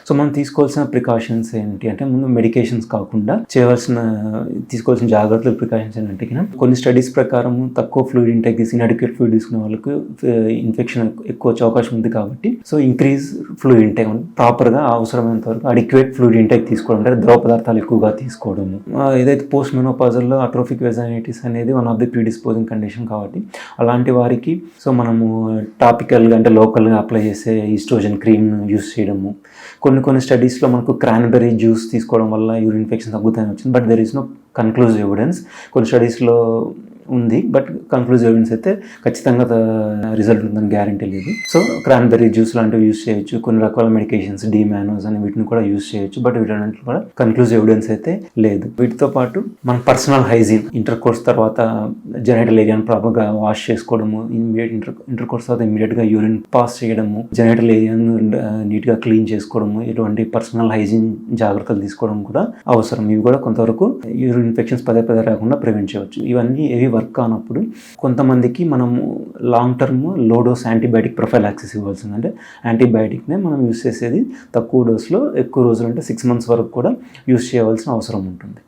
So మనం తీసుకోవాల్సిన precautions ఏంటి అంటే, ముందు మెడికేషన్స్ కాకుండా తీసుకోవాల్సిన జాగ్రత్తలు, ప్రికాషన్స్ ఏంటంటే కొన్ని స్టడీస్ ప్రకారం తక్కువ ఫ్లూయిడ్ ఇంటేక్ తీసి ఇన్అడిక్వేట్ ఫ్లూయిడ్ తీసుకునే వాళ్ళకు ఇన్ఫెక్షన్ ఎక్కువ వచ్చే అవకాశం ఉంది. కాబట్టి సో ఇంక్రీజ్ ఫ్లూయిడ్ ఇంటేక్, ప్రాపర్గా అవసరమైనంత వరకు అడిక్వేట్ ఫ్లూయిడ్ ఇంటేక్ తీసుకోవడం, అంటే ద్రవ పదార్థాలు ఎక్కువగా తీసుకోవడము. ఏదైతే పోస్ట్ మెనోపాజల్లో అట్రోఫిక్ వెజైనైటిస్ అనేది one of the predisposing condition. కాబట్టి అలాంటి వారికి సో మనము టాపికల్గా అంటే లోకల్గా అప్లై చేసే ఈస్ట్రోజన్ క్రీమ్ యూస్ చేయడము. కొన్ని స్టడీస్లో మనకు క్రాన్బెర్రీ జ్యూస్ తీసుకోవడం వల్ల యూరిన్ ఇన్ఫెక్షన్ తగ్గుతాయని వచ్చింది. But there is no conclusive evidence. కొన్ని స్టడీస్లో ఉంది, బట్ కన్క్లూజివ్ ఎవిడెన్స్ అయితే ఖచ్చితంగా రిజల్ట్ ఉందని గ్యారంటీ లేదు. సో క్రాన్బెర్రీ జ్యూస్ లాంటివి యూస్ చేయొచ్చు. కొన్ని రకాల మెడికేషన్స్, డిమానోస్ అని వీటిని కూడా యూస్ చేయొచ్చు. బట్ వీటన్నింటిలో కూడా కన్క్లూజివ్ ఎవిడెన్స్ అయితే లేదు. వీటితో పాటు మన పర్సనల్ హైజీన్, ఇంటర్ కోర్స్ తర్వాత జెనిటల్ ఏరియాను ప్రాపర్గా వాష్ చేసుకోవడము, ఇంటర్ కోర్స్ తర్వాత ఇమీడియట్గా యూరిన్ పాస్ చేయడము, జెనిటల్ ఏరియాను నీట్గా క్లీన్ చేసుకోవడము, ఇటువంటి పర్సనల్ హైజీన్ జాగ్రత్తలు తీసుకోవడం కూడా అవసరం. ఇవి కూడా కొంతవరకు యూరిన్ ఇన్ఫెక్షన్స్ పదే రాకుండా ప్రివెంట్ చేయవచ్చు. ఇవన్నీ వర్క్ కానప్పుడు కొంతమందికి మనము long term low dose antibiotic prophylaxis ఇవ్వాల్సింది. అంటే యాంటీబయాటిక్నే మనం యూస్ చేసేది తక్కువ డోస్లో ఎక్కువ రోజులు, అంటే 6 months వరకు కూడా యూస్ చేయవలసిన అవసరం ఉంటుంది.